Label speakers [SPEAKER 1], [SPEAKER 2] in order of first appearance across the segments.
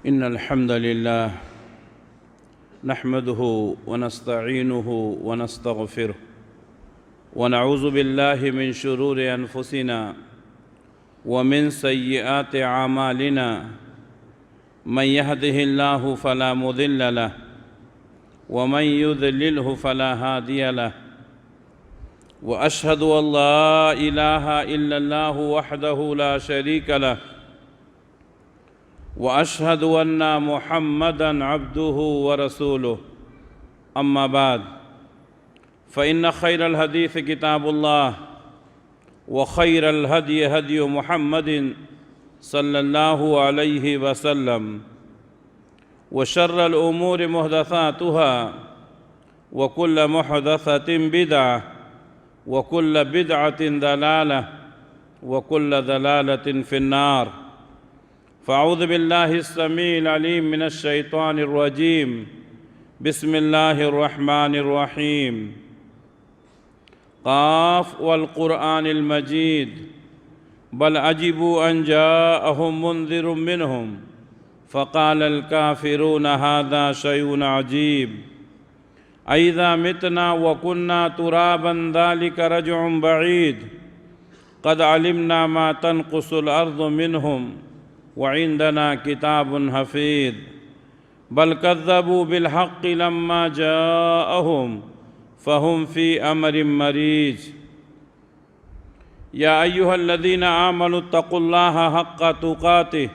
[SPEAKER 1] إن الحمد لله نحمده ونستعينه ونستغفره ونعوذ بالله من شرور أنفسنا ومن سيئات أعمالنا من يهده الله فلا مضل له ومن يضلله فلا هادي له وأشهد أن لا إله إلا الله وحده لا شريك له وأشهد أن محمدًا عبده ورسوله أما بعد فإن خير الحديث كتاب الله وخير الهدي هدي محمد صلى الله عليه وسلم وشر الأمور محدثاتها وكل محدثة بدعة وكل بدعة ضلالة وكل ضلالة في النار فأعوذ بالله السميع العليم من الشيطان الرجيم بسم الله الرحمن الرحيم قاف والقرآن المجيد بل عجبوا أن جاءهم منذر منهم فقال الكافرون هذا شيء عجيب أئذا متنا وكنا ترابا ذلك رجع بعيد قد علمنا ما تنقص الأرض منهم وعندنا كتاب حفيظ بل كذبوا بالحق لما جاءهم فهم في أمر مريج يا أيها الذين آمنوا اتقوا الله حق تقاته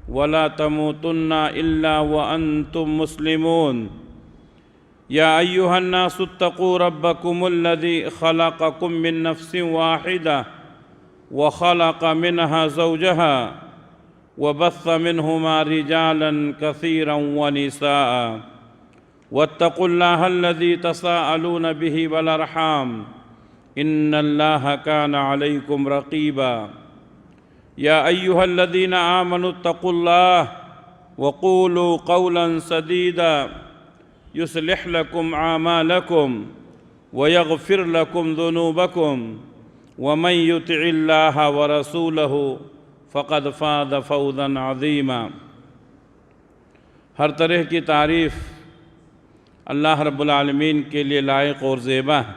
[SPEAKER 1] ولا تموتن إلا وأنتم مسلمون يا أيها الناس اتقوا ربكم الذي خلقكم من نفس واحدة وخلق منها زوجها وبث منهما رجالا كثيرا ونساء واتقوا الله الذي تساءلون به والأرحام إن الله كان عليكم رقيبا يا أيها الذين آمنوا اتقوا الله وقولوا قولا سديدا يصلح لكم أعمالكم ويغفر لكم ذنوبكم ومن يطع الله ورسوله فقد فاز فوزا عظیما۔ ہر طرح کی تعریف اللہ رب العالمین کے لیے لائق اور زیبا ہے،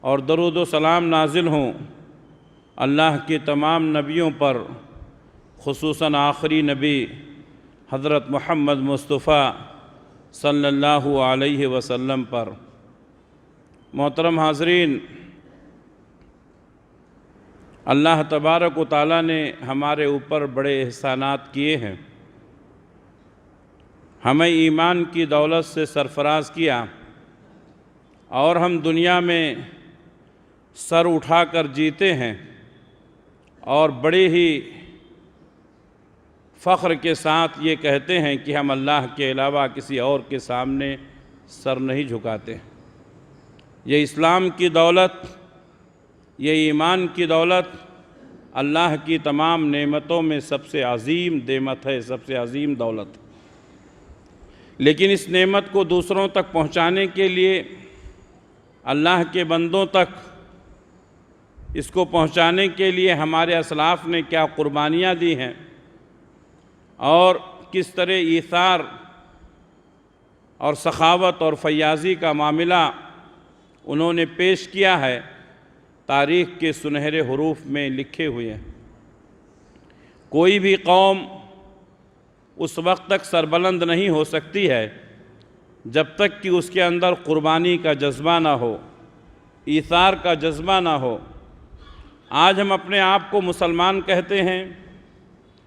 [SPEAKER 1] اور درود و سلام نازل ہوں اللہ کے تمام نبیوں پر، خصوصاً آخری نبی حضرت محمد مصطفیٰ صلی اللہ علیہ وسلم پر۔ محترم حاضرین، اللہ تبارک و تعالیٰ نے ہمارے اوپر بڑے احسانات کیے ہیں، ہمیں ایمان کی دولت سے سرفراز کیا، اور ہم دنیا میں سر اٹھا کر جیتے ہیں، اور بڑے ہی فخر کے ساتھ یہ کہتے ہیں کہ ہم اللہ کے علاوہ کسی اور کے سامنے سر نہیں جھکاتے۔ یہ اسلام کی دولت، یہ ایمان کی دولت اللہ کی تمام نعمتوں میں سب سے عظیم نعمت ہے، سب سے عظیم دولت۔ لیکن اس نعمت کو دوسروں تک پہنچانے کے لیے، اللہ کے بندوں تک اس کو پہنچانے کے لیے ہمارے اسلاف نے کیا قربانیاں دی ہیں، اور کس طرح ایثار اور سخاوت اور فیاضی کا معاملہ انہوں نے پیش کیا ہے، تاریخ کے سنہرے حروف میں لکھے ہوئے ہیں۔ کوئی بھی قوم اس وقت تک سربلند نہیں ہو سکتی ہے جب تک کہ اس کے اندر قربانی کا جذبہ نہ ہو، ایثار کا جذبہ نہ ہو۔ آج ہم اپنے آپ کو مسلمان کہتے ہیں،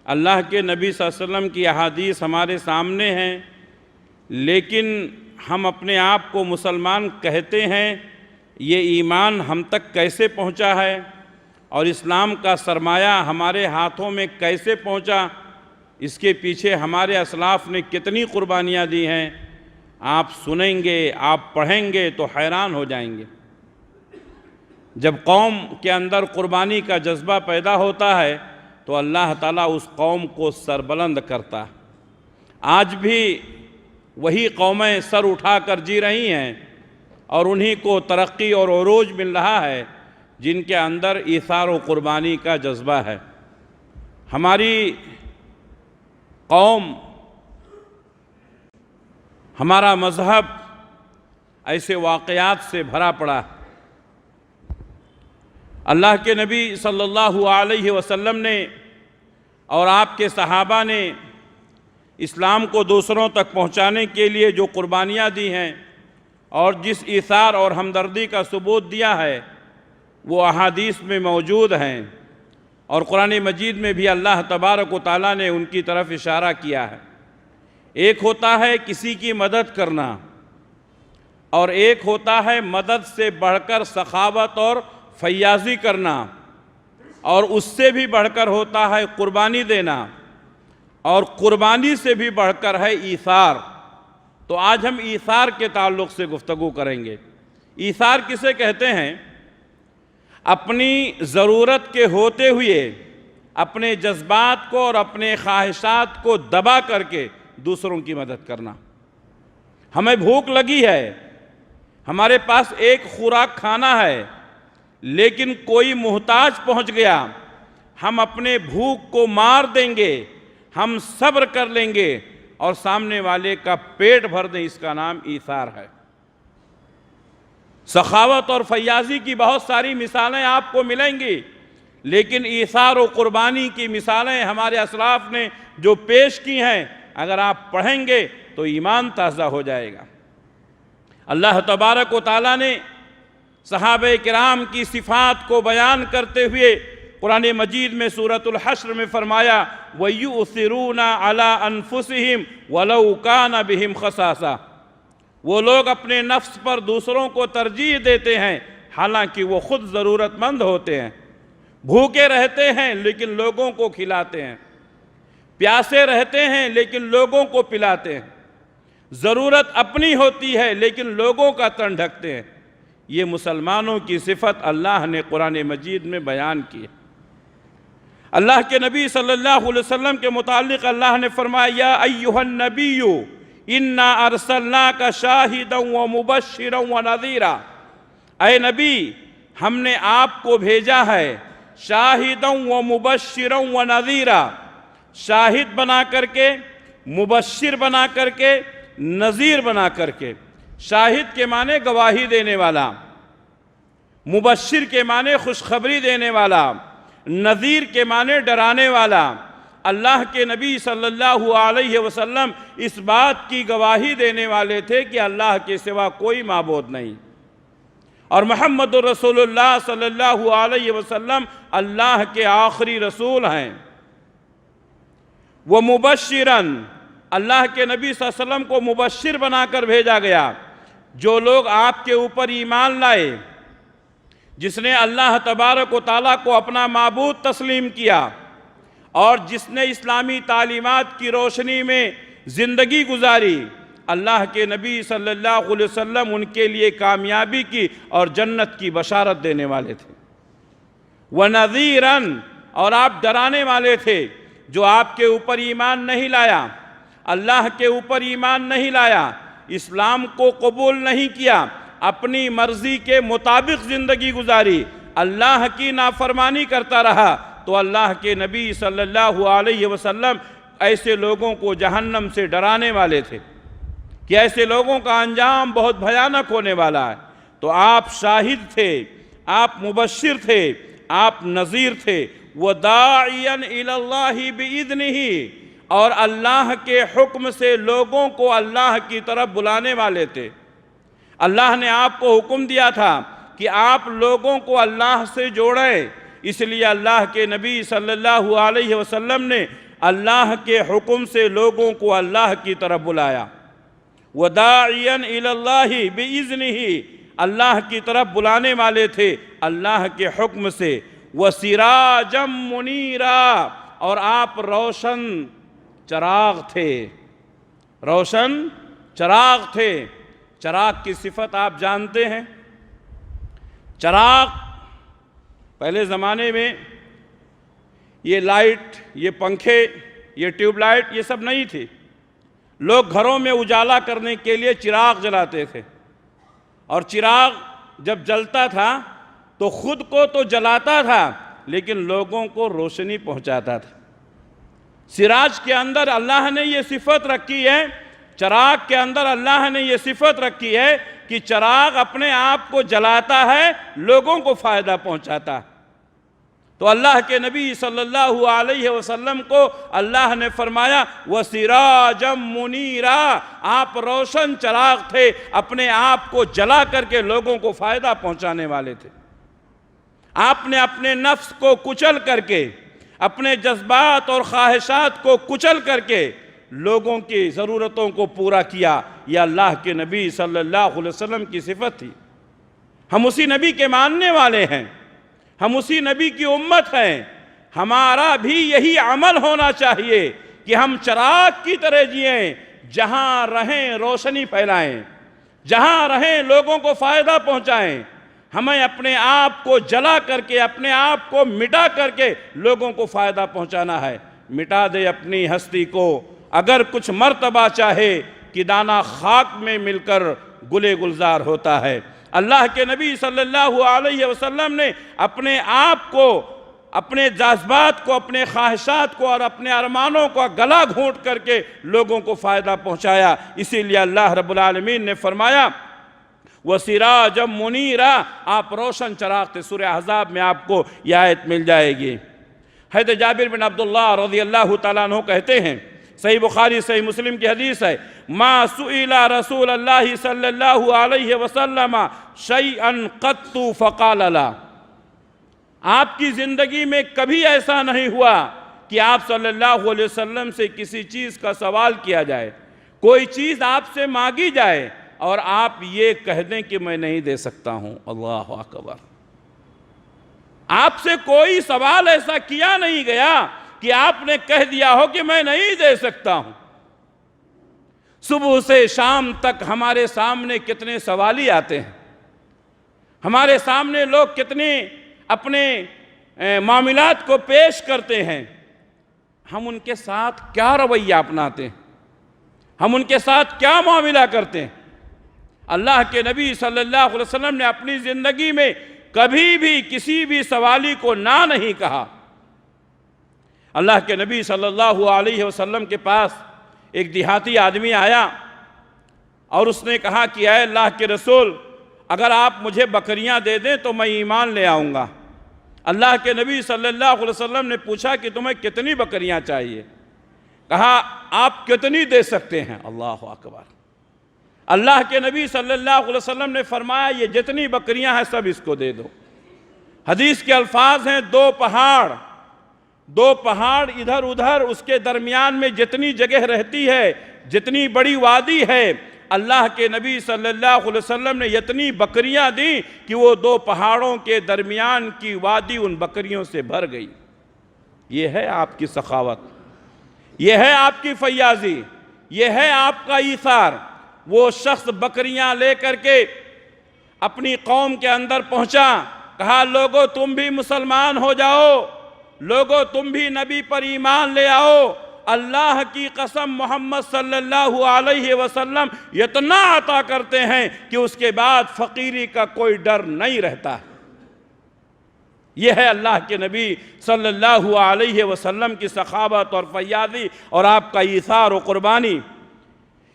[SPEAKER 1] اللہ کے نبی صلی اللہ علیہ وسلم کی احادیث ہمارے سامنے ہیں، لیکن ہم اپنے آپ کو مسلمان کہتے ہیں، یہ ایمان ہم تک کیسے پہنچا ہے، اور اسلام کا سرمایہ ہمارے ہاتھوں میں کیسے پہنچا، اس کے پیچھے ہمارے اسلاف نے کتنی قربانیاں دی ہیں، آپ سنیں گے، آپ پڑھیں گے تو حیران ہو جائیں گے۔ جب قوم کے اندر قربانی کا جذبہ پیدا ہوتا ہے تو اللہ تعالیٰ اس قوم کو سربلند کرتا ہے۔ آج بھی وہی قومیں سر اٹھا کر جی رہی ہیں، اور انہی کو ترقی اور عروج مل رہا ہے جن کے اندر ایثار و قربانی کا جذبہ ہے۔ ہماری قوم، ہمارا مذہب ایسے واقعات سے بھرا پڑا ہے۔ اللہ کے نبی صلی اللہ علیہ وسلم نے اور آپ کے صحابہ نے اسلام کو دوسروں تک پہنچانے کے لیے جو قربانیاں دی ہیں اور جس ایثار اور ہمدردی کا ثبوت دیا ہے وہ احادیث میں موجود ہیں، اور قرآن مجید میں بھی اللہ تبارک و تعالیٰ نے ان کی طرف اشارہ کیا ہے۔ ایک ہوتا ہے کسی کی مدد کرنا، اور ایک ہوتا ہے مدد سے بڑھ کر سخاوت اور فیاضی کرنا، اور اس سے بھی بڑھ کر ہوتا ہے قربانی دینا، اور قربانی سے بھی بڑھ کر ہے ایثار۔ تو آج ہم ایثار کے تعلق سے گفتگو کریں گے۔ ایثار کسے کہتے ہیں؟ اپنی ضرورت کے ہوتے ہوئے اپنے جذبات کو اور اپنے خواہشات کو دبا کر کے دوسروں کی مدد کرنا۔ ہمیں بھوک لگی ہے، ہمارے پاس ایک خوراک کھانا ہے، لیکن کوئی محتاج پہنچ گیا، ہم اپنے بھوک کو مار دیں گے، ہم صبر کر لیں گے اور سامنے والے کا پیٹ بھر دیں، اس کا نام ایثار ہے۔ سخاوت اور فیاضی کی بہت ساری مثالیں آپ کو ملیں گی، لیکن ایثار و قربانی کی مثالیں ہمارے اسلاف نے جو پیش کی ہیں، اگر آپ پڑھیں گے تو ایمان تازہ ہو جائے گا۔ اللہ تبارک و تعالیٰ نے صحابہ کرام کی صفات کو بیان کرتے ہوئے قرآن مجید میں سورۃ الحشر میں فرمایا وَيُؤْثِرُونَ عَلَىٰ أَنفُسِهِمْ وَلَوْ كَانَ بِهِمْ خَصَاصَةٌ، وہ لوگ اپنے نفس پر دوسروں کو ترجیح دیتے ہیں حالانکہ وہ خود ضرورت مند ہوتے ہیں۔ بھوکے رہتے ہیں لیکن لوگوں کو کھلاتے ہیں، پیاسے رہتے ہیں لیکن لوگوں کو پلاتے ہیں، ضرورت اپنی ہوتی ہے لیکن لوگوں کا تن ڈھکتے ہیں۔ یہ مسلمانوں کی صفت اللہ نے قرآن مجید میں بیان کی ہے۔ اللہ کے نبی صلی اللہ علیہ وسلم کے متعلق اللہ نے فرمایا یا ایھا النبی انا ارسلناک شاہدا ومبشرا ونذیرا، اے نبی ہم نے آپ کو بھیجا ہے شاہدا ومبشرا ونذیرا، شاہد بنا کر کے، مبشر بنا کر کے، نذیر بنا کر کے۔ شاہد کے معنی گواہی دینے والا، مبشر کے معنی خوشخبری دینے والا، نذیر کے معنی ڈرانے والا۔ اللہ کے نبی صلی اللہ علیہ وسلم اس بات کی گواہی دینے والے تھے کہ اللہ کے سوا کوئی معبود نہیں، اور محمد رسول اللہ صلی اللہ علیہ وسلم اللہ کے آخری رسول ہیں۔ وَمُبَشِّرًا، اللہ کے نبی صلی اللہ علیہ وسلم کو مبشر بنا کر بھیجا گیا۔ جو لوگ آپ کے اوپر ایمان لائے، جس نے اللہ تبارک و تعالیٰ کو اپنا معبود تسلیم کیا اور جس نے اسلامی تعلیمات کی روشنی میں زندگی گزاری، اللہ کے نبی صلی اللہ علیہ وسلم ان کے لیے کامیابی کی اور جنت کی بشارت دینے والے تھے۔ وَنَذِيرًا، اور آپ ڈرانے والے تھے جو آپ کے اوپر ایمان نہیں لایا، اللہ کے اوپر ایمان نہیں لایا، اسلام کو قبول نہیں کیا، اپنی مرضی کے مطابق زندگی گزاری، اللہ کی نافرمانی کرتا رہا، تو اللہ کے نبی صلی اللہ علیہ وسلم ایسے لوگوں کو جہنم سے ڈرانے والے تھے کہ ایسے لوگوں کا انجام بہت بھیانک ہونے والا ہے۔ تو آپ شاہد تھے، آپ مبشر تھے، آپ نذیر تھے۔ وَدَاعِيًا إِلَى اللَّهِ بِإِذْنِهِ، اور اللہ کے حکم سے لوگوں کو اللہ کی طرف بلانے والے تھے۔ اللہ نے آپ کو حکم دیا تھا کہ آپ لوگوں کو اللہ سے جوڑیں، اس لیے اللہ کے نبی صلی اللہ علیہ وسلم نے اللہ کے حکم سے لوگوں کو اللہ کی طرف بلایا۔ وَدَاعِيًا إِلَى اللَّهِ بِإِذْنِهِ، اللہ کی طرف بلانے والے تھے اللہ کے حکم سے۔ وَسِرَاجًا مُنِيرًا، اور آپ روشن چراغ تھے، روشن چراغ تھے۔ چراغ کی صفت آپ جانتے ہیں۔ چراغ پہلے زمانے میں یہ لائٹ، یہ پنکھے، یہ ٹیوب لائٹ، یہ سب نہیں تھی۔ لوگ گھروں میں اجالا کرنے کے لیے چراغ جلاتے تھے، اور چراغ جب جلتا تھا تو خود کو تو جلاتا تھا لیکن لوگوں کو روشنی پہنچاتا تھا۔ سراج کے اندر اللہ نے یہ صفت رکھی ہے، چراغ کے اندر اللہ نے یہ صفت رکھی ہے کہ چراغ اپنے آپ کو جلاتا ہے، لوگوں کو فائدہ پہنچاتا ہے۔ تو اللہ کے نبی صلی اللہ علیہ وسلم کو اللہ نے فرمایا وَسِرَاجًا مُنِيرًا، آپ روشن چراغ تھے، اپنے آپ کو جلا کر کے لوگوں کو فائدہ پہنچانے والے تھے۔ آپ نے اپنے نفس کو کچل کر کے، اپنے جذبات اور خواہشات کو کچل کر کے لوگوں کی ضرورتوں کو پورا کیا۔ یہ اللہ کے نبی صلی اللہ علیہ وسلم کی صفت تھی۔ ہم اسی نبی کے ماننے والے ہیں، ہم اسی نبی کی امت ہیں۔ ہمارا بھی یہی عمل ہونا چاہیے کہ ہم چراغ کی طرح جئیں، جہاں رہیں روشنی پھیلائیں، جہاں رہیں لوگوں کو فائدہ پہنچائیں۔ ہمیں اپنے آپ کو جلا کر کے، اپنے آپ کو مٹا کر کے لوگوں کو فائدہ پہنچانا ہے۔ مٹا دے اپنی ہستی کو، اگر کچھ مرتبہ چاہے کہ دانہ خاک میں مل کر گلے گلزار ہوتا ہے۔ اللہ کے نبی صلی اللہ علیہ وسلم نے اپنے آپ کو، اپنے جذبات کو، اپنے خواہشات کو اور اپنے ارمانوں کو گلا گھونٹ کر کے لوگوں کو فائدہ پہنچایا۔ اسی لیے اللہ رب العالمین نے فرمایا وَسِرَاجًا مُنِيرًا، آپ روشن چراغ تھے۔ سورہ احزاب میں آپ کو یہ آیت مل جائے گی۔ حضرت جابر بن عبداللہ رضی اللہ تعالیٰ عنہ کہتے ہیں، صحیح بخاری صحیح مسلم کی حدیث ہے، ما سئل رسول اللہ صلی اللہ علیہ وسلم شیئا قط فقال لا، آپ کی زندگی میں کبھی ایسا نہیں ہوا کہ آپ صلی اللہ علیہ وسلم سے کسی چیز کا سوال کیا جائے، کوئی چیز آپ سے مانگی جائے اور آپ یہ کہہ دیں کہ میں نہیں دے سکتا ہوں۔ اللہ اکبر۔ آپ سے کوئی سوال ایسا کیا نہیں گیا کہ آپ نے کہہ دیا ہو کہ میں نہیں دے سکتا ہوں۔ صبح سے شام تک ہمارے سامنے کتنے سوالی آتے ہیں، ہمارے سامنے لوگ کتنے اپنے معاملات کو پیش کرتے ہیں، ہم ان کے ساتھ کیا رویہ اپناتے ہیں، ہم ان کے ساتھ کیا معاملہ کرتے ہیں۔ اللہ کے نبی صلی اللہ علیہ وسلم نے اپنی زندگی میں کبھی بھی کسی بھی سوالی کو نہ نہیں کہا۔ اللہ کے نبی صلی اللہ علیہ وسلم کے پاس ایک دیہاتی آدمی آیا اور اس نے کہا کہ اے اللہ کے رسول، اگر آپ مجھے بکریاں دے دیں تو میں ایمان لے آؤں گا۔ اللہ کے نبی صلی اللہ علیہ وسلم نے پوچھا کہ تمہیں کتنی بکریاں چاہیے؟ کہا آپ کتنی دے سکتے ہیں؟ اللہ اکبر۔ اللہ کے نبی صلی اللہ علیہ وسلم نے فرمایا یہ جتنی بکریاں ہیں سب اس کو دے دو۔ حدیث کے الفاظ ہیں دو پہاڑ ادھر ادھر، اس کے درمیان میں جتنی جگہ رہتی ہے، جتنی بڑی وادی ہے، اللہ کے نبی صلی اللہ علیہ وسلم نے اتنی بکریاں دیں کہ وہ دو پہاڑوں کے درمیان کی وادی ان بکریوں سے بھر گئی۔ یہ ہے آپ کی سخاوت، یہ ہے آپ کی فیاضی، یہ ہے آپ کا ایثار۔ وہ شخص بکریاں لے کر کے اپنی قوم کے اندر پہنچا، کہا لوگو تم بھی مسلمان ہو جاؤ، لوگو تم بھی نبی پر ایمان لے آؤ۔ اللہ کی قسم محمد صلی اللہ علیہ وسلم اتنا عطا کرتے ہیں کہ اس کے بعد فقیری کا کوئی ڈر نہیں رہتا۔ یہ ہے اللہ کے نبی صلی اللہ علیہ وسلم کی سخاوت اور فیاضی اور آپ کا ایثار و قربانی۔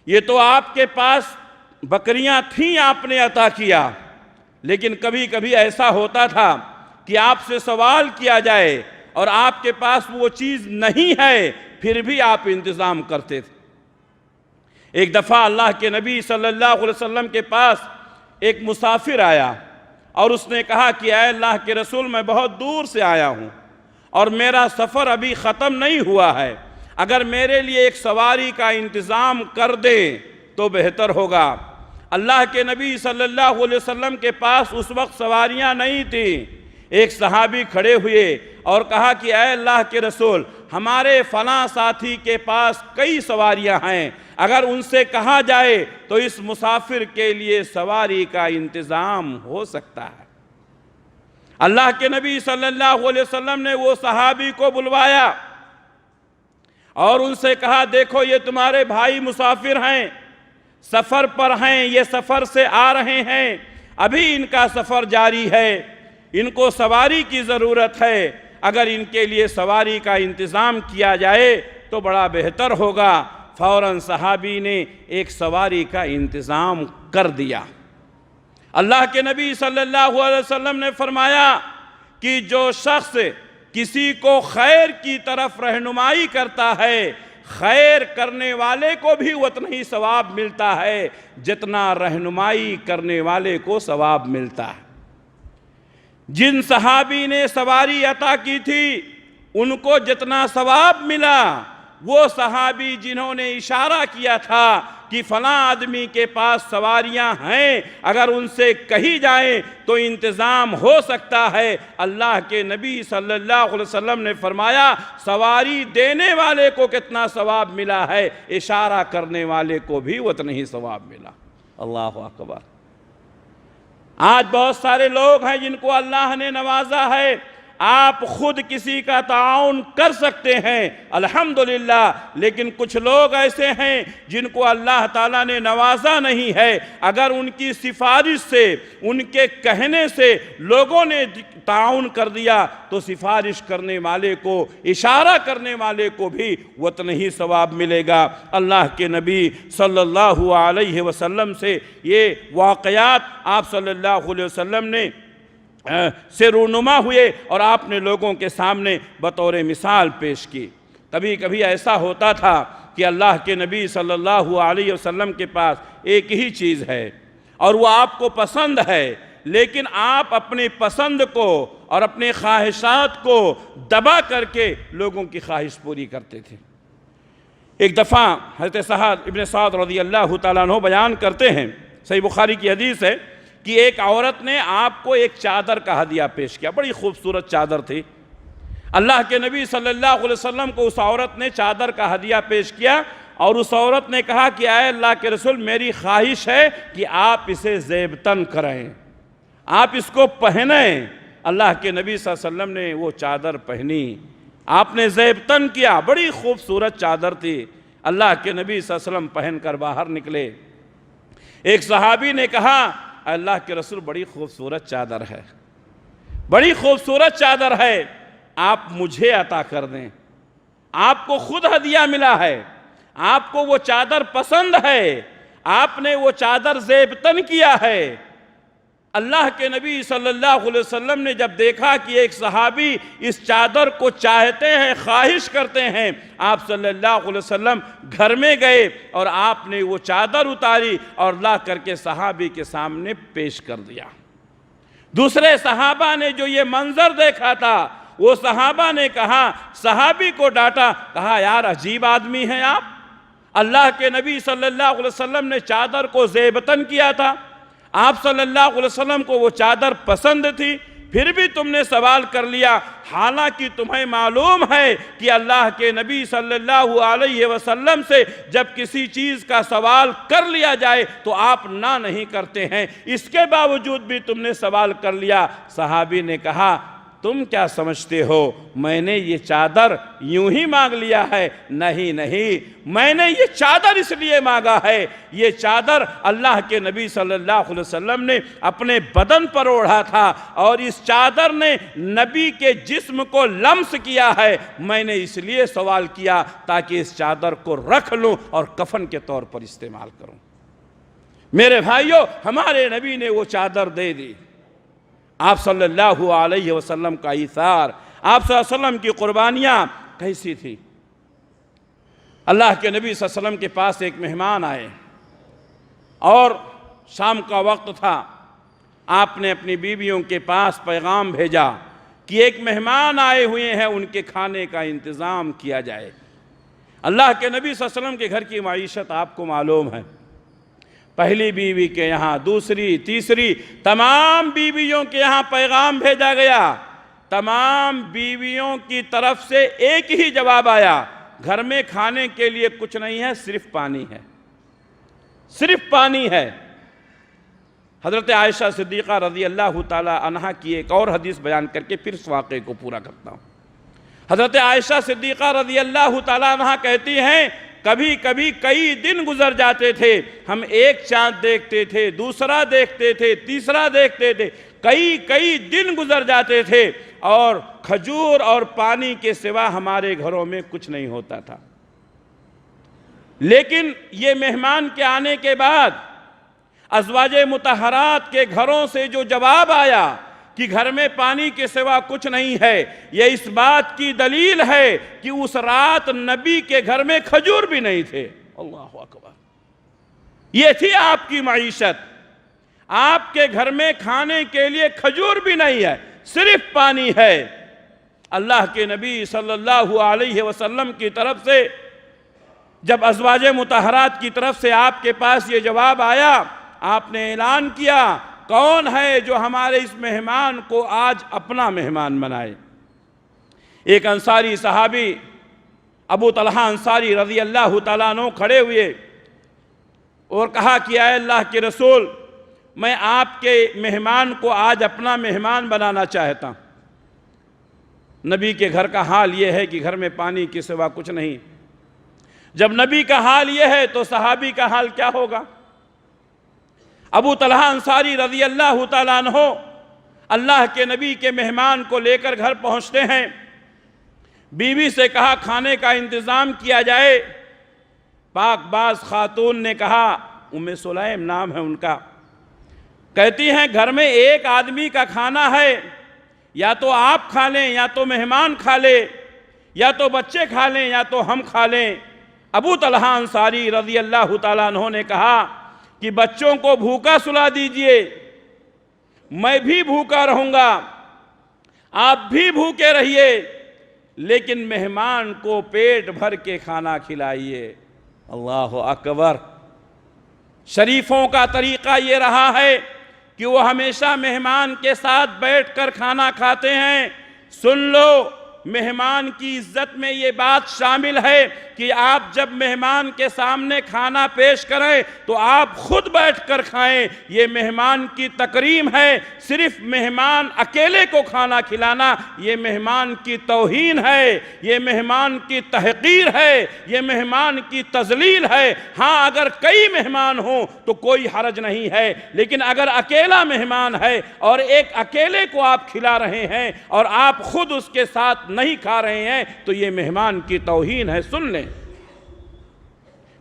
[SPEAKER 1] یہ تو آپ کے پاس بکریاں تھیں، آپ نے عطا کیا، لیکن کبھی کبھی ایسا ہوتا تھا کہ آپ سے سوال کیا جائے اور آپ کے پاس وہ چیز نہیں ہے، پھر بھی آپ انتظام کرتے تھے۔ ایک دفعہ اللہ کے نبی صلی اللہ علیہ وسلم کے پاس ایک مسافر آیا اور اس نے کہا کہ اے اللہ کے رسول، میں بہت دور سے آیا ہوں اور میرا سفر ابھی ختم نہیں ہوا ہے، اگر میرے لیے ایک سواری کا انتظام کر دیں تو بہتر ہوگا۔ اللہ کے نبی صلی اللہ علیہ وسلم کے پاس اس وقت سواریاں نہیں تھیں۔ ایک صحابی کھڑے ہوئے اور کہا کہ اے اللہ کے رسول، ہمارے فلاں ساتھی کے پاس کئی سواریاں ہیں، اگر ان سے کہا جائے تو اس مسافر کے لیے سواری کا انتظام ہو سکتا ہے۔ اللہ کے نبی صلی اللہ علیہ وسلم نے وہ صحابی کو بلوایا اور ان سے کہا دیکھو یہ تمہارے بھائی مسافر ہیں، سفر پر ہیں، یہ سفر سے آ رہے ہیں، ابھی ان کا سفر جاری ہے، ان کو سواری کی ضرورت ہے، اگر ان کے لیے سواری کا انتظام کیا جائے تو بڑا بہتر ہوگا۔ فوراً صحابی نے ایک سواری کا انتظام کر دیا۔ اللہ کے نبی صلی اللہ علیہ وسلم نے فرمایا کہ جو شخص کسی کو خیر کی طرف رہنمائی کرتا ہے، خیر کرنے والے کو بھی اتنا ہی ثواب ملتا ہے جتنا رہنمائی کرنے والے کو ثواب ملتا ہے۔ جن صحابی نے سواری عطا کی تھی ان کو جتنا ثواب ملا، وہ صحابی جنہوں نے اشارہ کیا تھا کہ فلاں آدمی کے پاس سواریاں ہیں، اگر ان سے کہی جائیں تو انتظام ہو سکتا ہے، اللہ کے نبی صلی اللہ علیہ وسلم نے فرمایا سواری دینے والے کو کتنا ثواب ملا ہے، اشارہ کرنے والے کو بھی اتنا ہی ثواب ملا۔ اللہ اکبر۔ آج بہت سارے لوگ ہیں جن کو اللہ نے نوازا ہے، آپ خود کسی کا تعاون کر سکتے ہیں الحمدللہ، لیکن کچھ لوگ ایسے ہیں جن کو اللہ تعالیٰ نے نوازا نہیں ہے، اگر ان کی سفارش سے، ان کے کہنے سے لوگوں نے تعاون کر دیا تو سفارش کرنے والے کو، اشارہ کرنے والے کو بھی اتنا ہی ثواب ملے گا۔ اللہ کے نبی صلی اللہ علیہ وسلم سے یہ واقعات آپ صلی اللہ علیہ وسلم نے سے رونما ہوئے اور آپ نے لوگوں کے سامنے بطور مثال پیش کی۔ کبھی کبھی ایسا ہوتا تھا کہ اللہ کے نبی صلی اللہ علیہ وسلم کے پاس ایک ہی چیز ہے اور وہ آپ کو پسند ہے، لیکن آپ اپنی پسند کو اور اپنے خواہشات کو دبا کر کے لوگوں کی خواہش پوری کرتے تھے۔ ایک دفعہ حضرت سعد ابن سعد رضی اللہ تعالیٰ عنہ بیان کرتے ہیں، صحیح بخاری کی حدیث ہے کہ ایک عورت نے آپ کو ایک چادر کا ہدیہ پیش کیا، بڑی خوبصورت چادر تھی۔ اللہ کے نبی صلی اللہ علیہ وسلم کو اس عورت نے چادر کا ہدیہ پیش کیا اور اس عورت نے کہا کہ اے اللہ کے رسول، میری خواہش ہے کہ آپ اسے زیبتن کریں، آپ اس کو پہنیں۔ اللہ کے نبی صلی اللہ علیہ وسلم نے وہ چادر پہنی، آپ نے زیبتن کیا، بڑی خوبصورت چادر تھی۔ اللہ کے نبی صلی اللہ علیہ وسلم پہن کر باہر نکلے۔ ایک صحابی نے کہا اللہ کے رسول بڑی خوبصورت چادر ہے، بڑی خوبصورت چادر ہے، آپ مجھے عطا کر دیں، آپ کو خود ہدیہ ملا ہے، آپ کو وہ چادر پسند ہے، آپ نے وہ چادر زیبتن کیا ہے۔ اللہ کے نبی صلی اللہ علیہ وسلم نے جب دیکھا کہ ایک صحابی اس چادر کو چاہتے ہیں، خواہش کرتے ہیں، آپ صلی اللہ علیہ وسلم گھر میں گئے اور آپ نے وہ چادر اتاری اور لا کر کے صحابی کے سامنے پیش کر دیا۔ دوسرے صحابہ نے جو یہ منظر دیکھا تھا، وہ صحابہ نے کہا، صحابی کو ڈانٹا، کہا یار عجیب آدمی ہیں آپ، اللہ کے نبی صلی اللہ علیہ وسلم نے چادر کو زیبتن کیا تھا، آپ صلی اللہ علیہ وسلم کو وہ چادر پسند تھی، پھر بھی تم نے سوال کر لیا، حالانکہ تمہیں معلوم ہے کہ اللہ کے نبی صلی اللہ علیہ وسلم سے جب کسی چیز کا سوال کر لیا جائے تو آپ نہ نہیں کرتے ہیں، اس کے باوجود بھی تم نے سوال کر لیا۔ صحابی نے کہا تم کیا سمجھتے ہو میں نے یہ چادر یوں ہی مانگ لیا ہے؟ نہیں نہیں، میں نے یہ چادر اس لیے مانگا ہے، یہ چادر اللہ کے نبی صلی اللہ علیہ وسلم نے اپنے بدن پر اوڑھا تھا اور اس چادر نے نبی کے جسم کو لمس کیا ہے، میں نے اس لیے سوال کیا تاکہ اس چادر کو رکھ لوں اور کفن کے طور پر استعمال کروں۔ میرے بھائیو، ہمارے نبی نے وہ چادر دے دی۔ آپ صلی اللہ علیہ وسلم کا ایثار، آپ صلی اللہ علیہ وسلم کی قربانیاں کیسی تھی؟ اللہ کے نبی صلی اللہ علیہ وسلم کے پاس ایک مہمان آئے اور شام کا وقت تھا، آپ نے اپنی بیویوں کے پاس پیغام بھیجا کہ ایک مہمان آئے ہوئے ہیں، ان کے کھانے کا انتظام کیا جائے۔ اللہ کے نبی صلی اللہ علیہ وسلم کے گھر کی معیشت آپ کو معلوم ہے، پہلی بیوی کے یہاں، دوسری، تیسری، تمام بیویوں کے یہاں پیغام بھیجا گیا، تمام بیویوں کی طرف سے ایک ہی جواب آیا، گھر میں کھانے کے لیے کچھ نہیں ہے، صرف پانی ہے، صرف پانی ہے۔ حضرت عائشہ صدیقہ رضی اللہ تعالی عنہا کی ایک اور حدیث بیان کر کے پھر اس واقعے کو پورا کرتا ہوں۔ حضرت عائشہ صدیقہ رضی اللہ تعالی عنہا کہتی ہیں کبھی کبھی کئی دن گزر جاتے تھے، ہم ایک چاند دیکھتے تھے، دوسرا دیکھتے تھے، تیسرا دیکھتے تھے، کئی دن گزر جاتے تھے اور کھجور اور پانی کے سوا ہمارے گھروں میں کچھ نہیں ہوتا تھا۔ لیکن یہ مہمان کے آنے کے بعد ازواج مطہرات کے گھروں سے جو جواب آیا کہ گھر میں پانی کے سوا کچھ نہیں ہے، یہ اس بات کی دلیل ہے کہ اس رات نبی کے گھر میں کھجور بھی نہیں تھے۔ اللہ اکبر! یہ تھی آپ کی معیشت، آپ کے گھر میں کھانے کے لیے کھجور بھی نہیں ہے، صرف پانی ہے۔ اللہ کے نبی صلی اللہ علیہ وسلم کی طرف سے جب ازواج مطہرات کی طرف سے آپ کے پاس یہ جواب آیا، آپ نے اعلان کیا، کون ہے جو ہمارے اس مہمان کو آج اپنا مہمان بنائے؟ ایک انصاری صحابی ابو طلحہ انصاری رضی اللہ تعالیٰ عنہ کھڑے ہوئے اور کہا کہ اے اللہ کے رسول، میں آپ کے مہمان کو آج اپنا مہمان بنانا چاہتا ہوں۔ نبی کے گھر کا حال یہ ہے کہ گھر میں پانی کے سوا کچھ نہیں۔ جب نبی کا حال یہ ہے تو صحابی کا حال کیا ہوگا؟ ابو طلحہ انصاری رضی اللہ تعالیٰ عنہ اللہ کے نبی کے مہمان کو لے کر گھر پہنچتے ہیں۔ بیوی سے کہا کھانے کا انتظام کیا جائے۔ پاک باز خاتون نے کہا، ام سلیم نام ہے ان کا، کہتی ہیں گھر میں ایک آدمی کا کھانا ہے، یا تو آپ کھا لیں یا تو مہمان کھا لے، یا تو بچے کھا لیں یا تو ہم کھا لیں۔ ابو طلحہ انصاری رضی اللہ تعالیٰ عنہ نے کہا کہ بچوں کو بھوکا سلا دیجئے، میں بھی بھوکا رہوں گا، آپ بھی بھوکے رہیے، لیکن مہمان کو پیٹ بھر کے کھانا کھلائیے۔ اللہ اکبر! شریفوں کا طریقہ یہ رہا ہے کہ وہ ہمیشہ مہمان کے ساتھ بیٹھ کر کھانا کھاتے ہیں۔ سن لو، مہمان کی عزت میں یہ بات شامل ہے کہ آپ جب مہمان کے سامنے کھانا پیش کریں تو آپ خود بیٹھ کر کھائیں۔ یہ مہمان کی تکریم ہے۔ صرف مہمان اکیلے کو کھانا کھلانا یہ مہمان کی توہین ہے، یہ مہمان کی تحقیر ہے، یہ مہمان کی تذلیل ہے۔ ہاں، اگر کئی مہمان ہوں تو کوئی حرج نہیں ہے، لیکن اگر اکیلا مہمان ہے اور ایک اکیلے کو آپ کھلا رہے ہیں اور آپ خود اس کے ساتھ نہیں کھا رہے ہیں تو یہ مہمان کی توہین ہے۔ سن لیں،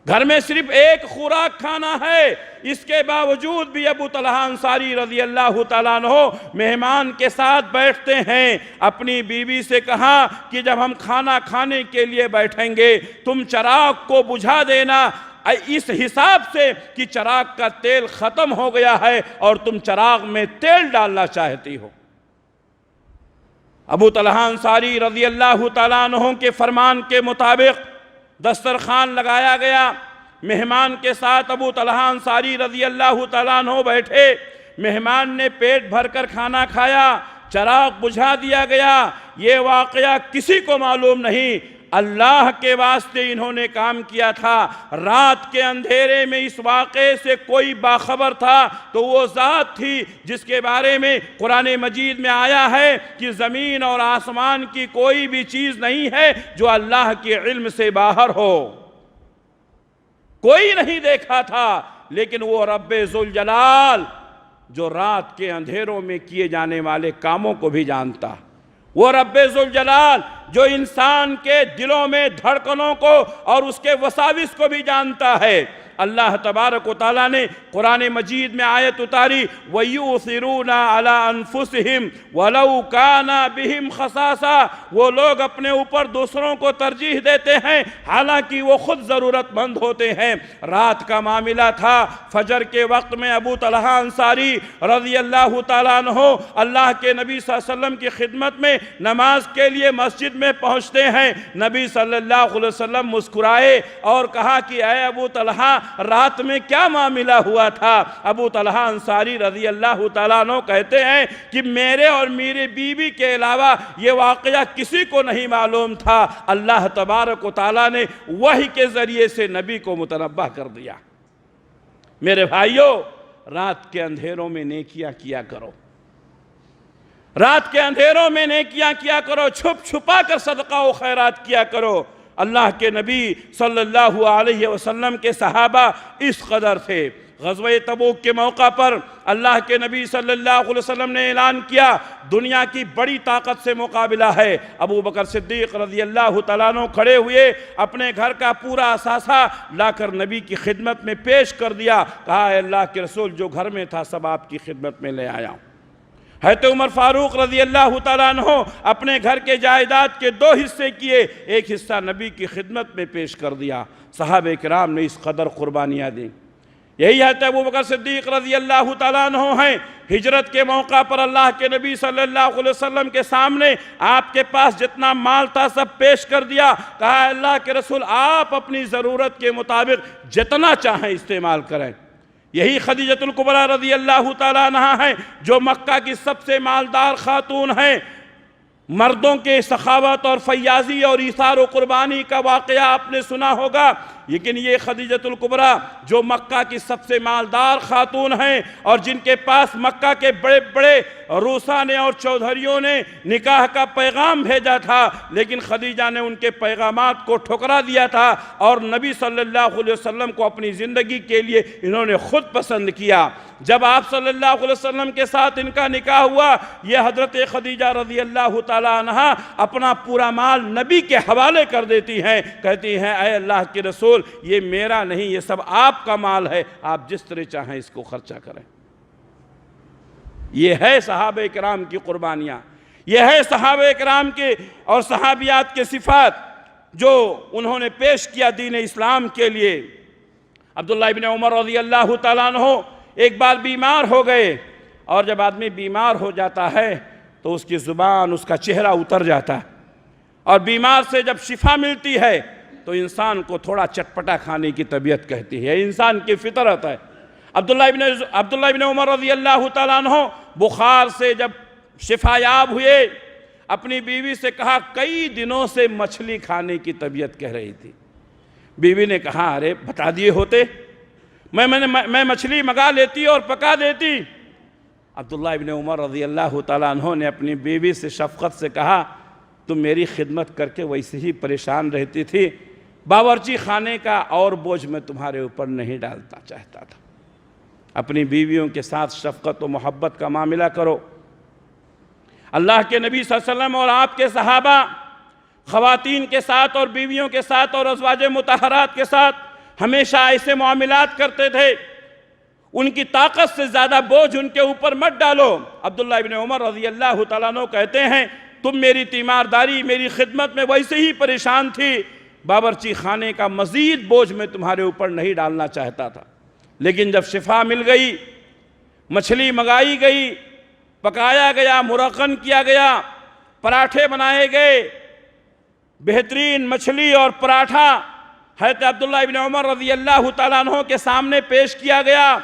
[SPEAKER 1] گھر میں صرف ایک خوراک کھانا ہے، اس کے باوجود بھی ابو طلحہ انصاری رضی اللہ تعالیٰ عنہ مہمان کے ساتھ بیٹھتے ہیں۔ اپنی بیوی سے کہا کہ جب ہم کھانا کھانے کے لیے بیٹھیں گے تم چراغ کو بجھا دینا، اس حساب سے کہ چراغ کا تیل ختم ہو گیا ہے اور تم چراغ میں تیل ڈالنا چاہتی ہو۔ ابو طلحہ انصاری رضی اللہ تعالیٰ عنہ کے فرمان کے مطابق دسترخوان لگایا گیا۔ مہمان کے ساتھ ابو طلحہ انصاری رضی اللہ تعالیٰ عنہ بیٹھے۔ مہمان نے پیٹ بھر کر کھانا کھایا، چراغ بجھا دیا گیا۔ یہ واقعہ کسی کو معلوم نہیں، اللہ کے واسطے انہوں نے کام کیا تھا۔ رات کے اندھیرے میں اس واقعے سے کوئی باخبر تھا تو وہ ذات تھی جس کے بارے میں قرآن مجید میں آیا ہے کہ زمین اور آسمان کی کوئی بھی چیز نہیں ہے جو اللہ کے علم سے باہر ہو۔ کوئی نہیں دیکھا تھا، لیکن وہ رب ذوالجلال جو رات کے اندھیروں میں کیے جانے والے کاموں کو بھی جانتا، وہ رب ذوالجلال جو انسان کے دلوں میں دھڑکنوں کو اور اس کے وساوس کو بھی جانتا ہے۔ اللہ تبارک و تعالیٰ نے قرآن مجید میں آیت اتاری، وَيُؤْثِرُونَ عَلَىٰ أَنفُسِهِمْ وَلَوْ كَانَ بِهِمْ خَصَاصَةٌ، وہ لوگ اپنے اوپر دوسروں کو ترجیح دیتے ہیں حالانکہ وہ خود ضرورت مند ہوتے ہیں۔ رات کا معاملہ تھا، فجر کے وقت میں ابو طلحہ انصاری رضی اللہ تعالیٰ عنہ اللہ کے نبی صلی اللہ علیہ وسلم کی خدمت میں نماز کے لیے مسجد میں پہنچتے ہیں۔ نبی صلی اللہ علیہ وسلم مسکرائے اور کہا کہ اے ابو طلحہ، رات میں کیا معاملہ ہوا تھا؟ ابو طلحہ انصاری رضی اللہ تعالیٰ عنہ کہتے ہیں کہ میرے اور میرے بیوی کے علاوہ یہ واقعہ کسی کو نہیں معلوم تھا۔ اللہ تبارک و تعالیٰ نے وحی کے ذریعے سے نبی کو متنبہ کر دیا۔ میرے بھائیوں، رات کے اندھیروں میں نیکیاں کیا کرو، رات کے اندھیروں میں نیکیاں کیا کرو، چھپ چھپا کر صدقہ و خیرات کیا کرو۔ اللہ کے نبی صلی اللہ علیہ وسلم کے صحابہ اس قدر تھے۔ غزوہ تبوک کے موقع پر اللہ کے نبی صلی اللہ علیہ وسلم نے اعلان کیا دنیا کی بڑی طاقت سے مقابلہ ہے۔ ابو بکر صدیق رضی اللہ تعالیٰ عنہ کھڑے ہوئے، اپنے گھر کا پورا اثاثہ لا کر نبی کی خدمت میں پیش کر دیا، کہا اے اللہ کے رسول جو گھر میں تھا سب آپ کی خدمت میں لے آیا ہوں۔ حضرت عمر فاروق رضی اللہ تعالیٰ عنہ اپنے گھر کے جائیداد کے 2 حصے کیے، ایک حصہ نبی کی خدمت میں پیش کر دیا۔ صحابہ کرام نے اس قدر قربانیاں دیں۔ یہی حضرت ابو بکر صدیق رضی اللہ تعالیٰ عنہ ہیں، ہجرت کے موقع پر اللہ کے نبی صلی اللہ علیہ وسلم کے سامنے آپ کے پاس جتنا مال تھا سب پیش کر دیا، کہا اللہ کے رسول آپ اپنی ضرورت کے مطابق جتنا چاہیں استعمال کریں۔ یہی خدیجہ الکبریٰ رضی اللہ تعالیٰ عنہا ہیں جو مکہ کی سب سے مالدار خاتون ہیں۔ مردوں کے سخاوت اور فیاضی اور ایثار و قربانی کا واقعہ آپ نے سنا ہوگا، لیکن یہ خدیجہ الکبریٰ جو مکہ کی سب سے مالدار خاتون ہیں اور جن کے پاس مکہ کے بڑے بڑے روسا نے اور چودھریوں نے نکاح کا پیغام بھیجا تھا، لیکن خدیجہ نے ان کے پیغامات کو ٹھکرا دیا تھا اور نبی صلی اللہ علیہ وسلم کو اپنی زندگی کے لیے انہوں نے خود پسند کیا۔ جب آپ صلی اللہ علیہ وسلم کے ساتھ ان کا نکاح ہوا، یہ حضرت خدیجہ رضی اللہ تعالیٰ عنہا اپنا پورا مال نبی کے حوالے کر دیتی ہیں، کہتی ہیں اے اللہ کے رسول یہ میرا نہیں، یہ سب آپ کا مال ہے، آپ جس طرح چاہیں اس کو خرچہ کریں۔ یہ ہے صحابہ کرام کی قربانیاں، یہ ہے صحابہ کرام کے اور صحابیات کے صفات جو انہوں نے پیش کیا دین اسلام کے لیے۔ عبداللہ ابن عمر رضی اللہ تعالیٰ عنہ ایک بار بیمار ہو گئے، اور جب آدمی بیمار ہو جاتا ہے تو اس کی زبان، اس کا چہرہ اتر جاتا ہے، اور بیمار سے جب شفا ملتی ہے تو انسان کو تھوڑا چٹپٹا کھانے کی طبیعت کہتی ہے، انسان کی فطرت ہے۔ عبداللہ ابن عمر رضی اللہ تعالیٰ عنہ بخار سے جب شفا یاب ہوئے، اپنی بیوی سے کہا کئی دنوں سے مچھلی کھانے کی طبیعت کہہ رہی تھی۔ بیوی نے کہا ارے بتا دیے ہوتے، میں مچھلی منگا لیتی اور پکا دیتی۔ عبداللہ ابن عمر رضی اللہ تعالیٰ عنہ نے اپنی بیوی سے شفقت سے کہا تم میری خدمت کر کے ویسے ہی پریشان رہتی تھی، باورچی خانے کا اور بوجھ میں تمہارے اوپر نہیں ڈالتا چاہتا تھا۔ اپنی بیویوں کے ساتھ شفقت و محبت کا معاملہ کرو۔ اللہ کے نبی صلی اللہ علیہ وسلم اور آپ کے صحابہ خواتین کے ساتھ اور بیویوں کے ساتھ اور ازواج مطہرات کے ساتھ ہمیشہ ایسے معاملات کرتے تھے، ان کی طاقت سے زیادہ بوجھ ان کے اوپر مت ڈالو۔ عبداللہ ابن عمر رضی اللہ تعالیٰ عنہ کہتے ہیں تم میری تیمارداری، میری خدمت میں ویسے ہی پریشان تھی، باورچی خانے کا مزید بوجھ میں تمہارے اوپر نہیں ڈالنا چاہتا تھا، لیکن جب شفا مل گئی، مچھلی منگائی گئی، پکایا گیا، مرغن کیا گیا، پراٹھے بنائے گئے، بہترین مچھلی اور پراٹھا حضرت عبداللہ ابن عمر رضی اللہ تعالیٰ عنہ کے سامنے پیش کیا گیا۔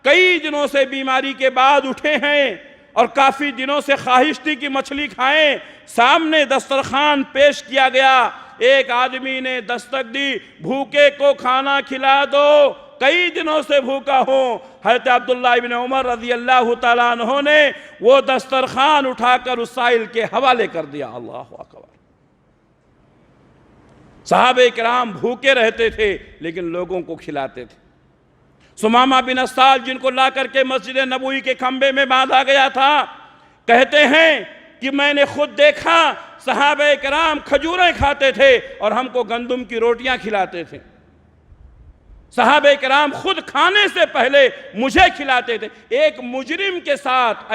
[SPEAKER 1] کئی دنوں سے بیماری کے بعد اٹھے ہیں اور کافی دنوں سے خواہش تھی کہ مچھلی کھائیں، سامنے دسترخوان پیش کیا گیا، ایک آدمی نے دستک دی بھوکے کو کھانا کھلا دو، کئی دنوں سے بھوکا ہوں۔ حضرت عبداللہ ابن عمر رضی اللہ تعالیٰ عنہ نے وہ دسترخوان اٹھا کر اس سائل کے حوالے کر دیا۔ اللہ اکبر۔ صحابہ کرام بھوکے رہتے تھے لیکن لوگوں کو کھلاتے تھے۔ سمامہ بن اسال جن کو لا کر کے مسجد نبوی کے کھمبے میں باندھا گیا تھا، کہتے ہیں کہ میں نے خود دیکھا صحابہ کرام کھجوریں کھاتے تھے اور ہم کو گندم کی روٹیاں کھلاتے تھے۔ صحابہ کرام خود کھانے سے پہلے مجھے کھلاتے تھے۔ ایک مجرم کے ساتھ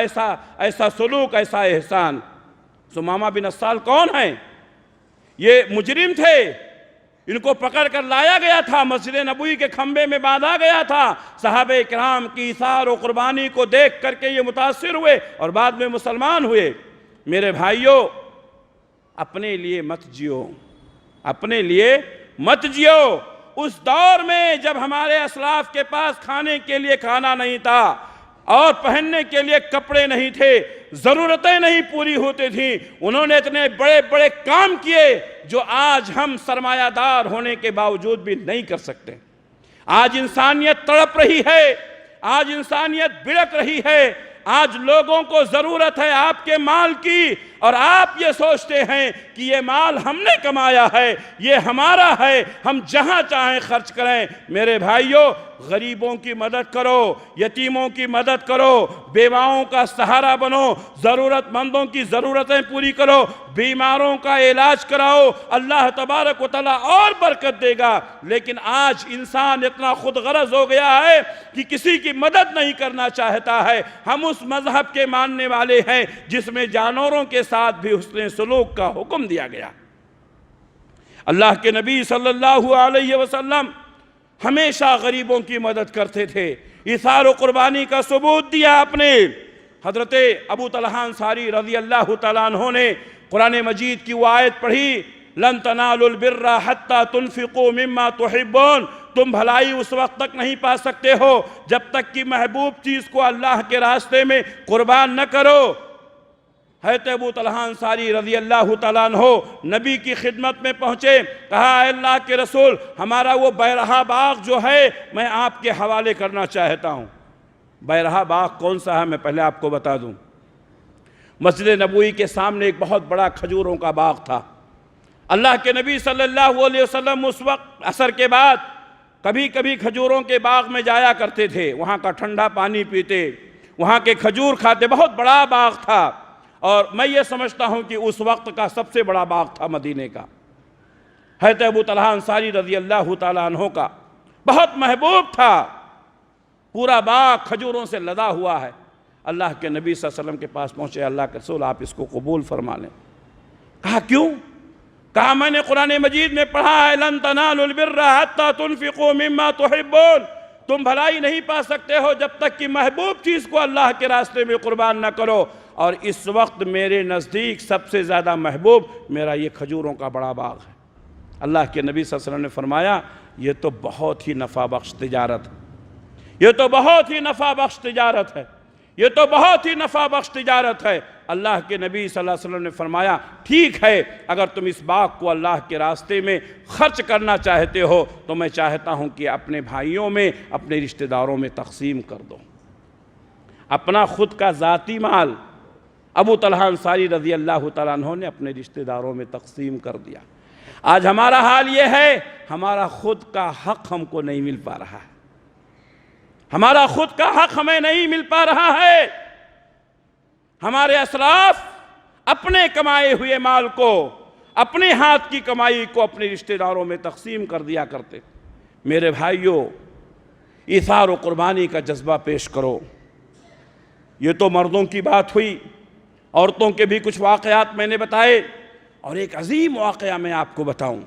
[SPEAKER 1] ایسا سلوک، ایسا احسان۔ سمامہ بن اسال کون ہیں؟ یہ مجرم تھے، ان کو پکڑ کر لایا گیا تھا، مسجد نبوی کے کھمبے میں باندھا گیا تھا۔ صحابہ کرام کی ایثار و قربانی کو دیکھ کر کے یہ متاثر ہوئے اور بعد میں مسلمان ہوئے۔ میرے بھائیوں، اپنے لیے مت جیو، اپنے لیے مت جیو۔ اس دور میں جب ہمارے اسلاف کے پاس کھانے کے لیے کھانا نہیں تھا اور پہننے کے لیے کپڑے نہیں تھے، ضرورتیں نہیں پوری ہوتی تھیں، انہوں نے اتنے بڑے بڑے کام کیے جو آج ہم سرمایہ دار ہونے کے باوجود بھی نہیں کر سکتے۔ آج انسانیت تڑپ رہی ہے، آج انسانیت بڑک رہی ہے، آج لوگوں کو ضرورت ہے آپ کے مال کی، اور آپ یہ سوچتے ہیں کہ یہ مال ہم نے کمایا ہے، یہ ہمارا ہے، ہم جہاں چاہیں خرچ کریں۔ میرے بھائیوں، غریبوں کی مدد کرو، یتیموں کی مدد کرو، بیواؤں کا سہارا بنو، ضرورت مندوں کی ضرورتیں پوری کرو، بیماروں کا علاج کراؤ، اللہ تبارک و تعالیٰ اور برکت دے گا۔ لیکن آج انسان اتنا خود غرض ہو گیا ہے کہ کسی کی مدد نہیں کرنا چاہتا ہے۔ ہم اس مذہب کے ماننے والے ہیں جس میں جانوروں کے ساتھ بھی حسن سلوک کا حکم دیا گیا۔ اللہ کے نبی صلی اللہ علیہ وسلم ہمیشہ غریبوں کی مدد کرتے تھے، ایثار و قربانی کا ثبوت دیا آپ نے۔ حضرت ابو طلحہ انصاری رضی اللہ تعالیٰ عنہ نے قرآن مجید کی وہ آیت پڑھی، لن تنالوا البر حتی تنفقوا مما تحبون، تم بھلائی اس وقت تک نہیں پا سکتے ہو جب تک کہ محبوب چیز کو اللہ کے راستے میں قربان نہ کرو۔ حضرت ابو طلحہ انصاری رضی اللہ تعالیٰ عنہ نبی کی خدمت میں پہنچے، کہا اے اللہ کے رسول، ہمارا وہ بیرہا باغ جو ہے میں آپ کے حوالے کرنا چاہتا ہوں۔ بیرہا باغ کون سا ہے میں پہلے آپ کو بتا دوں۔ مسجد نبوی کے سامنے ایک بہت بڑا کھجوروں کا باغ تھا۔ اللہ کے نبی صلی اللہ علیہ وسلم اس وقت عصر کے بعد کبھی کبھی کھجوروں کے باغ میں جایا کرتے تھے، وہاں کا ٹھنڈا پانی پیتے، وہاں کے کھجور کھاتے۔ بہت بڑا باغ تھا، اور میں یہ سمجھتا ہوں کہ اس وقت کا سب سے بڑا باغ تھا مدینے کا، حضرت ابو طلحہ انصاری رضی اللہ تعالیٰ عنہ کا، بہت محبوب تھا۔ پورا باغ کھجوروں سے لدا ہوا ہے۔ اللہ کے نبی صلی اللہ علیہ وسلم کے پاس پہنچے، اللہ کے رسول آپ اس کو قبول فرما لیں۔ کہا کیوں؟ کہا میں نے قرآن مجید میں پڑھا ہے، لن تنالوا البر حتی تنفقوا مما تحبون، تم بھلائی نہیں پا سکتے ہو جب تک کہ محبوب چیز کو اللہ کے راستے میں قربان نہ کرو، اور اس وقت میرے نزدیک سب سے زیادہ محبوب میرا یہ کھجوروں کا بڑا باغ ہے۔ اللہ کے نبی صلی اللہ علیہ وسلم نے فرمایا یہ تو بہت ہی نفع بخش تجارت ہے، یہ تو بہت ہی نفع بخش تجارت ہے، یہ تو بہت ہی نفع بخش تجارت ہے۔ اللہ کے نبی صلی اللہ علیہ وسلم نے فرمایا ٹھیک ہے، اگر تم اس باغ کو اللہ کے راستے میں خرچ کرنا چاہتے ہو تو میں چاہتا ہوں کہ اپنے بھائیوں میں، اپنے رشتہ داروں میں تقسیم کر دو۔ اپنا خود کا ذاتی مال ابو طلحہ انصاری رضی اللہ تعالیٰ عنہ نے اپنے رشتہ داروں میں تقسیم کر دیا۔ آج ہمارا حال یہ ہے، ہمارا خود کا حق ہم کو نہیں مل پا رہا ہے، ہمارا خود کا حق ہمیں نہیں مل پا رہا ہے۔ ہمارے اسلاف اپنے کمائے ہوئے مال کو، اپنے ہاتھ کی کمائی کو اپنے رشتہ داروں میں تقسیم کر دیا کرتے۔ میرے بھائیوں، ایثار و قربانی کا جذبہ پیش کرو۔ یہ تو مردوں کی بات ہوئی، عورتوں کے بھی کچھ واقعات میں نے بتائے، اور ایک عظیم واقعہ میں آپ کو بتاؤں۔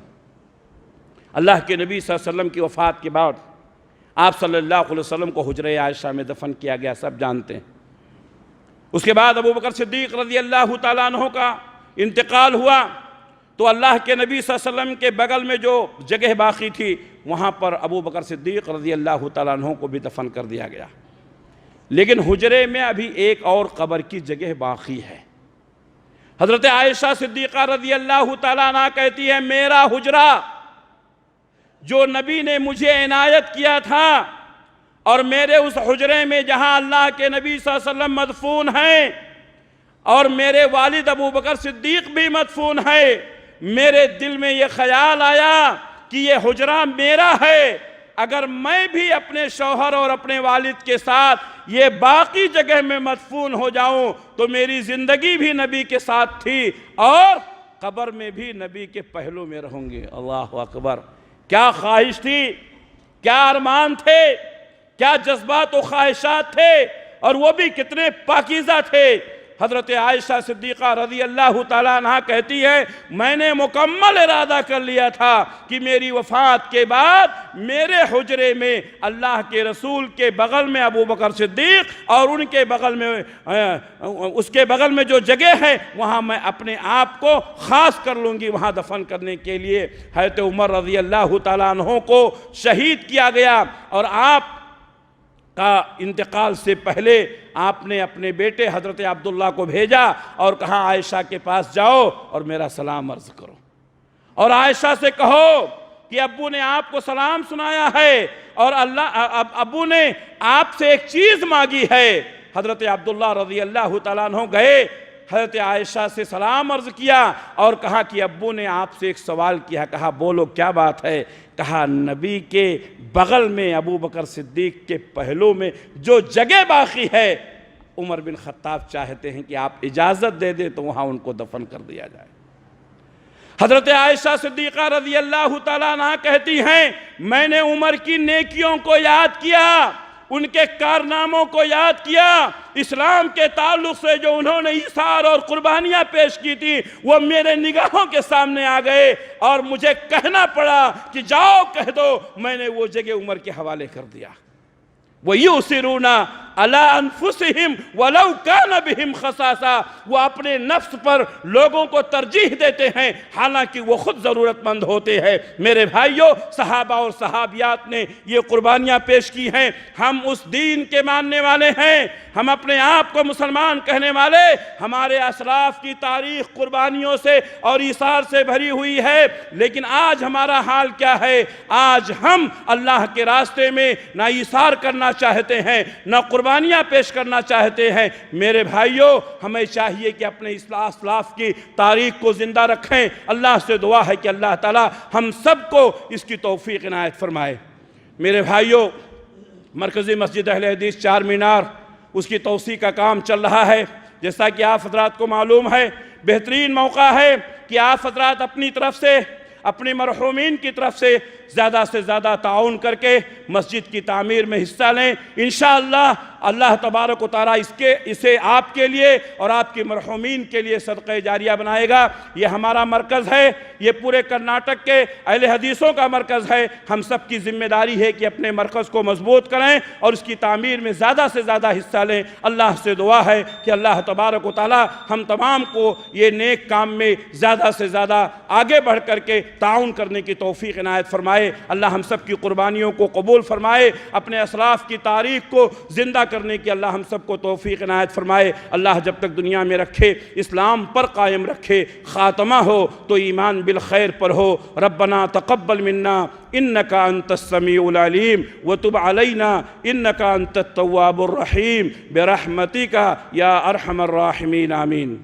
[SPEAKER 1] اللہ کے نبی صلی اللہ علیہ وسلم کی وفات کے بعد آپ صلی اللہ علیہ وسلم کو حجرہ عائشہ میں دفن کیا گیا، سب جانتے ہیں۔ اس کے بعد ابو بکر صدیق رضی اللہ تعالیٰ عنہ کا انتقال ہوا، تو اللہ کے نبی صلی اللہ علیہ وسلم کے بغل میں جو جگہ باقی تھی وہاں پر ابو بکر صدیق رضی اللہ تعالیٰ عنہ کو بھی دفن کر دیا گیا۔ لیکن حجرے میں ابھی ایک اور قبر کی جگہ باقی ہے۔ حضرت عائشہ صدیقہ رضی اللہ تعالیٰ عنہ کہتی ہے میرا حجرہ جو نبی نے مجھے عنایت کیا تھا، اور میرے اس حجرے میں جہاں اللہ کے نبی صلی اللہ علیہ وسلم مدفون ہیں اور میرے والد ابو بکر صدیق بھی مدفون ہے، میرے دل میں یہ خیال آیا کہ یہ حجرہ میرا ہے، اگر میں بھی اپنے شوہر اور اپنے والد کے ساتھ یہ باقی جگہ میں مدفون ہو جاؤں تو میری زندگی بھی نبی کے ساتھ تھی اور قبر میں بھی نبی کے پہلو میں رہوں گے۔ اللہ اکبر! کیا خواہش تھی، کیا ارمان تھے، کیا جذبات و خواہشات تھے، اور وہ بھی کتنے پاکیزہ تھے۔ حضرت عائشہ صدیقہ رضی اللہ تعالیٰ عنہ کہتی ہے میں نے مکمل ارادہ کر لیا تھا کہ میری وفات کے بعد میرے حجرے میں اللہ کے رسول کے بغل میں ابو بکر صدیق اور ان کے بغل میں اس کے بغل میں جو جگہ ہے وہاں میں اپنے آپ کو خاص کر لوں گی وہاں دفن کرنے کے لیے۔ حضرت عمر رضی اللہ تعالیٰ عنہ کو شہید کیا گیا، اور آپ کا انتقال سے پہلے آپ نے اپنے بیٹے حضرت عبداللہ کو بھیجا اور کہا عائشہ کے پاس جاؤ اور میرا سلام عرض کرو، اور عائشہ سے کہو کہ ابو نے آپ کو سلام سنایا ہے اور ابو نے آپ سے ایک چیز مانگی ہے۔ حضرت عبداللہ رضی اللہ تعالیٰ عنہ گئے، حضرت عائشہ سے سلام عرض کیا اور کہا کہ ابو نے آپ سے ایک سوال کیا. کہا بولو کیا بات ہے؟ کہا نبی کے بغل میں ابو بکر صدیق کے پہلو میں جو جگہ باقی ہے عمر بن خطاب چاہتے ہیں کہ آپ اجازت دے دیں تو وہاں ان کو دفن کر دیا جائے. حضرت عائشہ صدیقہ رضی اللہ تعالیٰ عنہ کہتی ہیں میں نے عمر کی نیکیوں کو یاد کیا، ان کے کارناموں کو یاد کیا، اسلام کے تعلق سے جو انہوں نے ایثار اور قربانیاں پیش کی تھی وہ میرے نگاہوں کے سامنے آ گئے اور مجھے کہنا پڑا کہ جاؤ کہہ دو میں نے وہ جگہ عمر کے حوالے کر دیا. وَيُؤْثِرُونَ عَلَىٰ أَنفُسِهِمْ وَلَوْ كَانَ بِهِمْ خَصَاصَةٌ، وہ اپنے نفس پر لوگوں کو ترجیح دیتے ہیں حالانکہ وہ خود ضرورت مند ہوتے ہیں. میرے بھائیوں، صحابہ اور صحابیات نے یہ قربانیاں پیش کی ہیں. ہم اس دین کے ماننے والے ہیں، ہم اپنے آپ کو مسلمان کہنے والے. ہمارے اسلاف کی تاریخ قربانیوں سے اور ایثار سے بھری ہوئی ہے، لیکن آج ہمارا حال کیا ہے؟ آج ہم اللہ کے راستے میں نہ ایثار کرنا چاہتے ہیں نہ قربانیاں پیش کرنا چاہتے ہیں. میرے بھائیوں، ہمیں چاہیے کہ اپنے اسلاف کی تاریخ کو زندہ رکھیں. اللہ سے دعا ہے کہ اللہ تعالی ہم سب کو اس کی توفیق عنایت فرمائے. میرے بھائیوں، مرکزی مسجد اہل حدیث چار مینار اس کی توسیع کا کام چل رہا ہے. جیسا کہ آپ حضرات کو معلوم ہے، بہترین موقع ہے کہ آپ حضرات اپنی طرف سے، اپنے مرحومین کی طرف سے زیادہ تعاون کر کے مسجد کی تعمیر میں حصہ لیں. انشاءاللہ اللہ تبارک و تعالیٰ اسے آپ کے لیے اور آپ کی مرحومین کے لیے صدقہ جاریہ بنائے گا. یہ ہمارا مرکز ہے، یہ پورے کرناٹک کے اہل حدیثوں کا مرکز ہے. ہم سب کی ذمہ داری ہے کہ اپنے مرکز کو مضبوط کریں اور اس کی تعمیر میں زیادہ سے زیادہ حصہ لیں. اللہ سے دعا ہے کہ اللہ تبارک و تعالیٰ ہم تمام کو یہ نیک کام میں زیادہ سے زیادہ آگے بڑھ کر کے تعاون کرنے کی توفیق عنایت فرمائے. اللہ ہم سب کی قربانیوں کو قبول فرمائے. اپنے اسلاف کی تاریخ کو زندہ کرنے کی اللہ ہم سب کو توفیق عنایت فرمائے. اللہ جب تک دنیا میں رکھے اسلام پر قائم رکھے. خاتمہ ہو تو ایمان بالخیر پر ہو. ربنا تقبل منا انک انت السمیع العلیم وتب علینا انک انت التواب الرحیم برحمتک یا ارحم الراحمین. آمین.